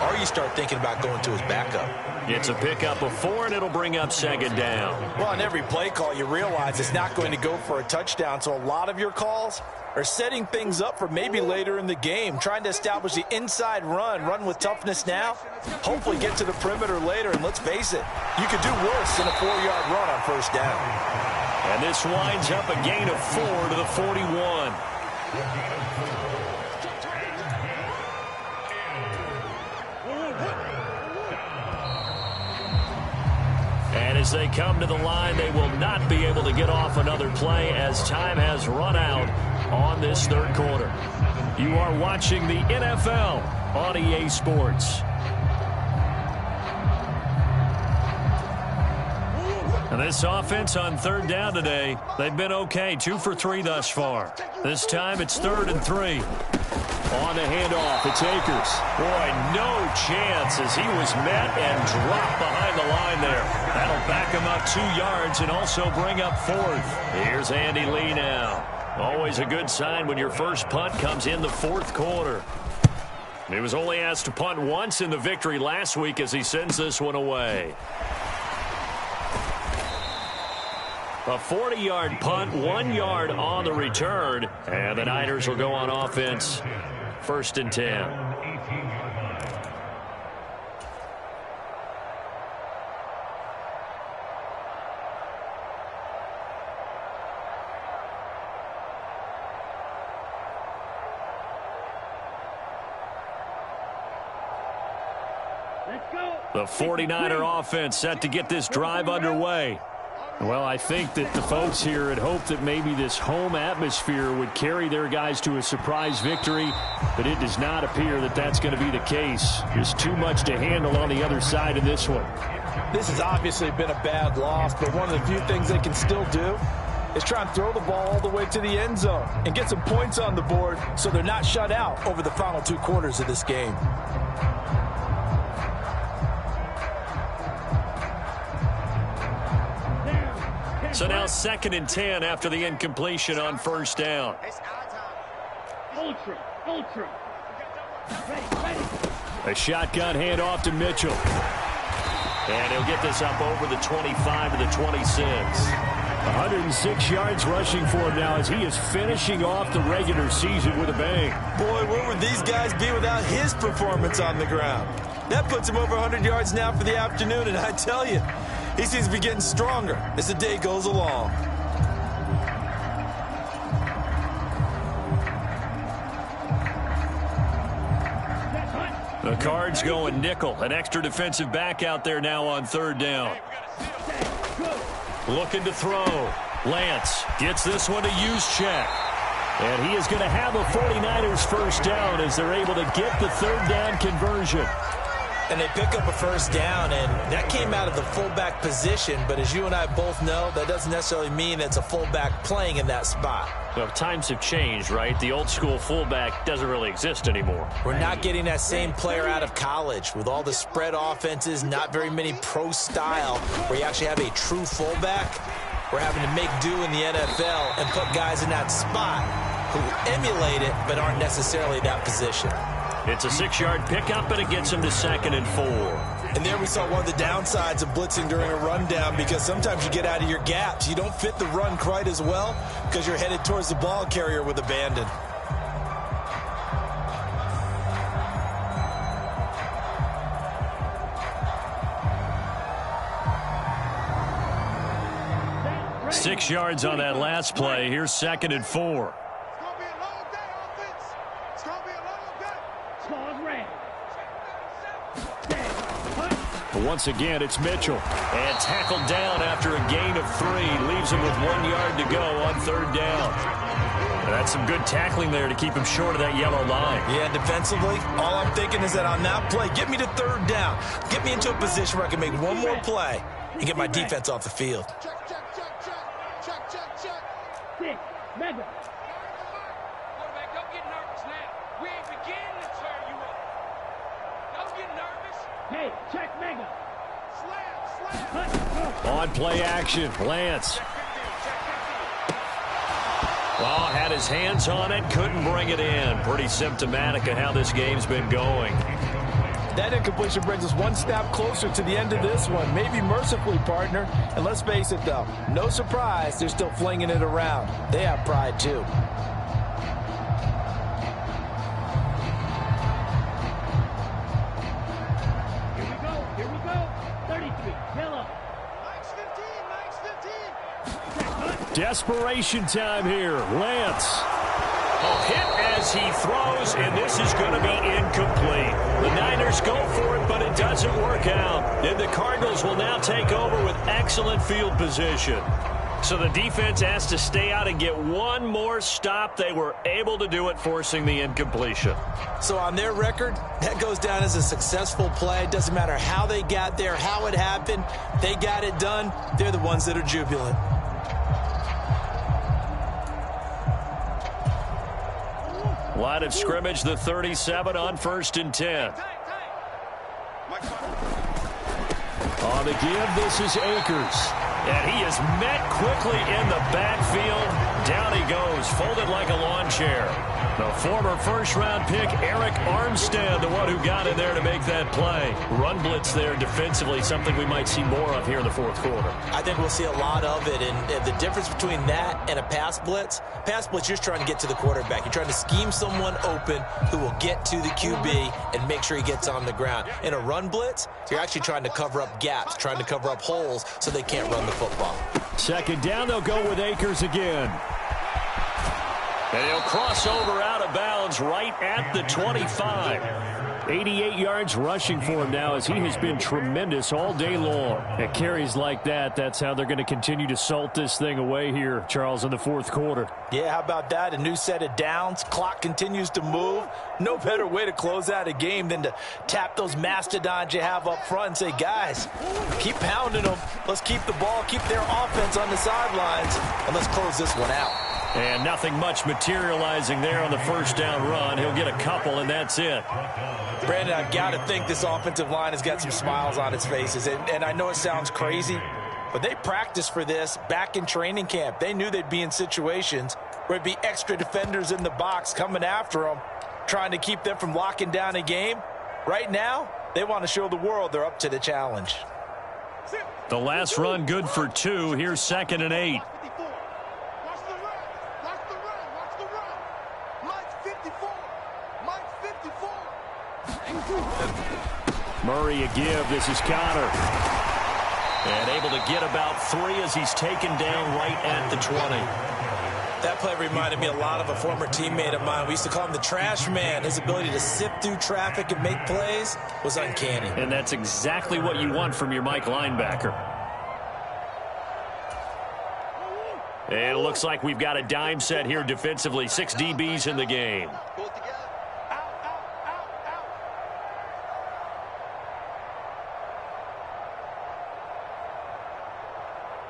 or you start thinking about going to his backup. It's a pickup of 4, and it'll bring up 2nd down. Well, on every play call, you realize it's not going to go for a touchdown, so a lot of your calls are setting things up for maybe later in the game, trying to establish the inside run with toughness now, hopefully get to the perimeter later, and let's face it, you could do worse than a 4-yard run on 1st down. And this winds up a gain of 4 to the 41. And as they come to the line, they will not be able to get off another play as time has run out on this 3rd quarter. You are watching the NFL on EA Sports. And this offense on 3rd down today, they've been okay, 2 for 3 thus far. This time it's 3rd and 3. On the handoff, it's Akers. Boy, no chance as he was met and dropped behind the line there. That'll back him up 2 yards and also bring up 4th. Here's Andy Lee now. Always a good sign when your first punt comes in the 4th quarter. He was only asked to punt once in the victory last week as he sends this one away. A 40-yard punt, 1 yard on the return, and the Niners will go on offense. 1st and 10. The 49er offense set to get this drive underway. Well, I think that the folks here had hoped that maybe this home atmosphere would carry their guys to a surprise victory, but it does not appear that that's going to be the case. There's too much to handle on the other side of this one. This has obviously been a bad loss, but one of the few things they can still do is try and throw the ball all the way to the end zone and get some points on the board so they're not shut out over the final 2 quarters of this game. So now 2nd and 10 after the incompletion on 1st down. Ultra. A shotgun handoff to Mitchell. And he'll get this up over the 25 to the 26. 106 yards rushing for him now as he is finishing off the regular season with a bang. Boy, where would these guys be without his performance on the ground? That puts him over 100 yards now for the afternoon, and I tell you, he seems to be getting stronger as the day goes along. The Cards going nickel. An extra defensive back out there now on 3rd down. Looking to throw. Lance gets this one to Juszczyk. And he is going to have a 49ers 1st down as they're able to get the 3rd down conversion. And they pick up a first down, and that came out of the fullback position. But as you and I both know, that doesn't necessarily mean it's a fullback playing in that spot. Well, times have changed, right? The old school fullback doesn't really exist anymore. We're not getting that same player out of college with all the spread offenses, not very many pro style where you actually have a true fullback. We're having to make do in the NFL and put guys in that spot who emulate it but aren't necessarily that position. It's a 6-yard pickup, and it gets him to 2nd and 4. And there we saw one of the downsides of blitzing during a rundown, because sometimes you get out of your gaps. You don't fit the run quite as well because you're headed towards the ball carrier with abandon. Set, 6 yards on that last play. Here's 2nd and 4. Once again, it's Mitchell. And tackled down after a gain of 3. Leaves him with 1 yard to go on 3rd down. And that's some good tackling there to keep him short of that yellow line. Yeah, defensively, all I'm thinking is that on that play, get me to 3rd down. Get me into a position where I can make one more play and get my defense off the field. Check, check, check, check. Check, check, check. 6, mega. Quarterback, don't get nervous now. We ain't beginning to tear you up. Don't get nervous. Hey, check mega. Slam, slam. On play action, Lance. Well, had his hands on it, couldn't bring it in. Pretty symptomatic of how this game's been going. That incompletion brings us one step closer to the end of this one. Maybe mercifully, partner. And let's face it, though, no surprise, they're still flinging it around. They have pride, too. Here we go. 33, yellow. Max 15, Max 15. Desperation time here. Lance. A hit as he throws, and this is going to be incomplete. The Niners go for it, but it doesn't work out. And the Cardinals will now take over with excellent field position. So the defense has to stay out and get one more stop. They were able to do it, forcing the incompletion. So on their record, that goes down as a successful play. Doesn't matter how they got there, how it happened. They got it done. They're the ones that are jubilant. Line of scrimmage, the 37 on 1st and 10. On the give, this is Akers. And he is met quickly in the backfield. Down he goes, folded like a lawn chair. The former first-round pick, Eric Armstead, the one who got in there to make that play. Run blitz there defensively, something we might see more of here in the 4th quarter. I think we'll see a lot of it, and the difference between that and a pass blitz, you're just trying to get to the quarterback. You're trying to scheme someone open who will get to the QB and make sure he gets on the ground. In a run blitz, you're actually trying to cover up gaps, trying to cover up holes so they can't run the football. 2nd down, they'll go with Akers again. And he'll cross over out of bounds right at the 25. 88 yards rushing for him now as he has been tremendous all day long. At carries like that, that's how they're going to continue to salt this thing away here, Charles, in the 4th quarter. Yeah, how about that? A new set of downs. Clock continues to move. No better way to close out a game than to tap those mastodons you have up front and say, guys, keep pounding them. Let's keep the ball, keep their offense on the sidelines, and let's close this one out. And nothing much materializing there on the 1st down run. He'll get a couple, and that's it. Brandon, I've got to think this offensive line has got some smiles on its faces. And I know it sounds crazy, but they practiced for this back in training camp. They knew they'd be in situations where it'd be extra defenders in the box coming after them, trying to keep them from locking down a game. Right now, they want to show the world they're up to the challenge. The last run good for 2. Here's 2nd and 8. Murray a give. This is Connor. And able to get about 3 as he's taken down right at the 20. That play reminded me a lot of a former teammate of mine. We used to call him the trash man. His ability to sift through traffic and make plays was uncanny. And that's exactly what you want from your Mike linebacker. And it looks like we've got a dime set here defensively. 6 DBs in the game.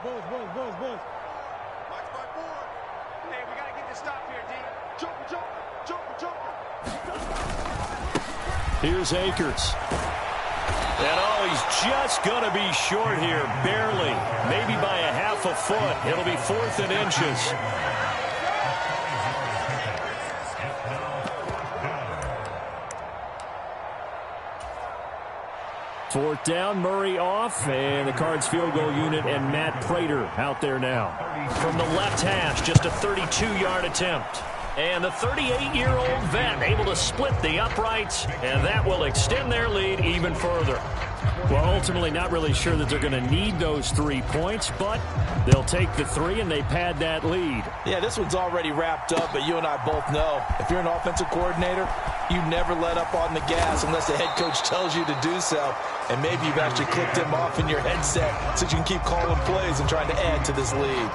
Bulls. Watch my board. Hey, we gotta get this stop here, D. Joker. Here's Akers. And oh, he's just going to be short here, barely. Maybe by a half a foot. It'll be 4th and inches. Fourth down, Murray off, and the Cards field goal unit and Matt Prater out there now. From the left hash, just a 32-yard attempt. And the 38-year-old vet able to split the uprights, and that will extend their lead even further. Well, ultimately not really sure that they're going to need those 3 points, but they'll take the 3 and they pad that lead. Yeah, this one's already wrapped up, but you and I both know if you're an offensive coordinator, you never let up on the gas unless the head coach tells you to do so. And maybe you've actually clicked him off in your headset so you can keep calling plays and trying to add to this lead.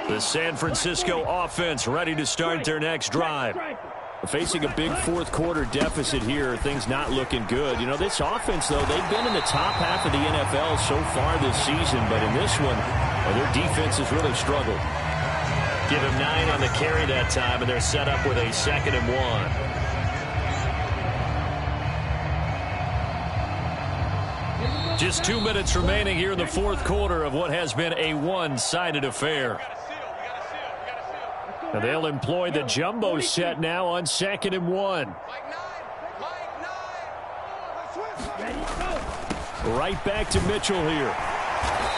The San Francisco offense ready to start their next drive. Facing a big fourth quarter deficit here, things not looking good. You know, this offense, though, they've been in the top half of the NFL so far this season, but in this one, their defense has really struggled. Give him 9 on the carry that time, and they're set up with a 2nd and 1. Just 2 minutes remaining here in the fourth quarter of what has been a one-sided affair. And they'll employ the jumbo set now on 2nd and 1. Right back to Mitchell here.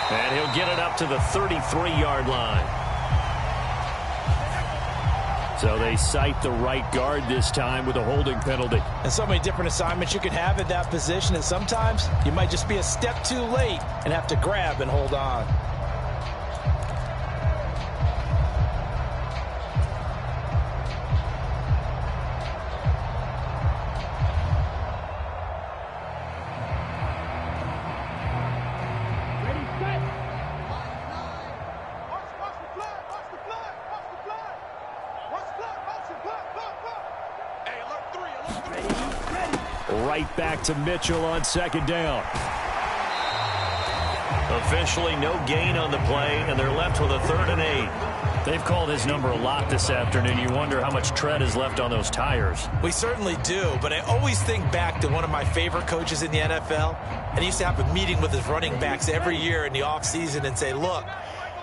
And he'll get it up to the 33-yard line. So they cite the right guard this time with a holding penalty. And so many different assignments you can have at that position, and sometimes you might just be a step too late and have to grab and hold on. Right back to Mitchell on 2nd down. Officially no gain on the play, and they're left with a 3rd and 8. They've called his number a lot this afternoon. You wonder how much tread is left on those tires. We certainly do, but I always think back to one of my favorite coaches in the NFL, and he used to have a meeting with his running backs every year in the offseason and say, look,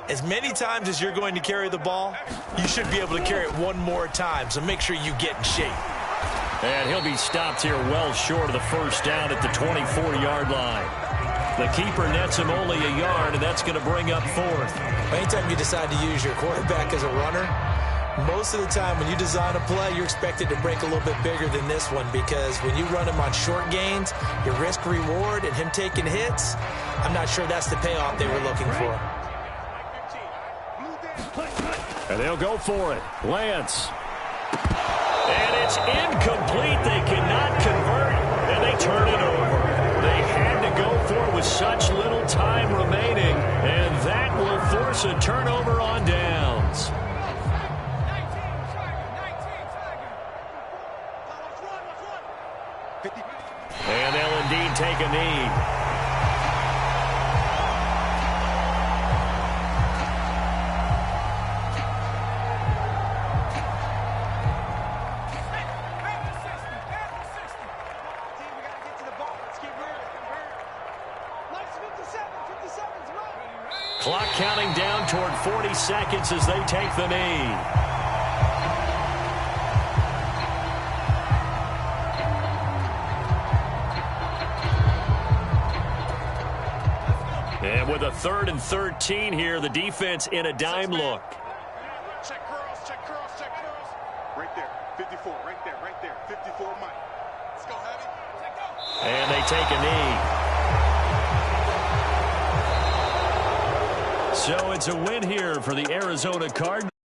as many times as you're going to carry the ball, you should be able to carry it one more time, so make sure you get in shape. And he'll be stopped here well short of the first down at the 24-yard line. The keeper nets him only a yard, and that's going to bring up 4th. Anytime you decide to use your quarterback as a runner, most of the time when you design a play, you're expected to break a little bit bigger than this one, because when you run him on short gains, your risk-reward and him taking hits, I'm not sure that's the payoff they were looking for. And they'll go for it. Lance. And it's incomplete. They cannot convert, and they turn it over. They had to go for it with such little time remaining, and that will force a turnover on downs. And they'll indeed take a knee. Clock counting down toward 40 seconds as they take the knee. And with a 3rd and 13 here, the defense in a dime look. Check curls. Right there, 54, right there, 54, Mike. Let's go, Heavy. And they take a knee. So it's a win here for the Arizona Cardinals.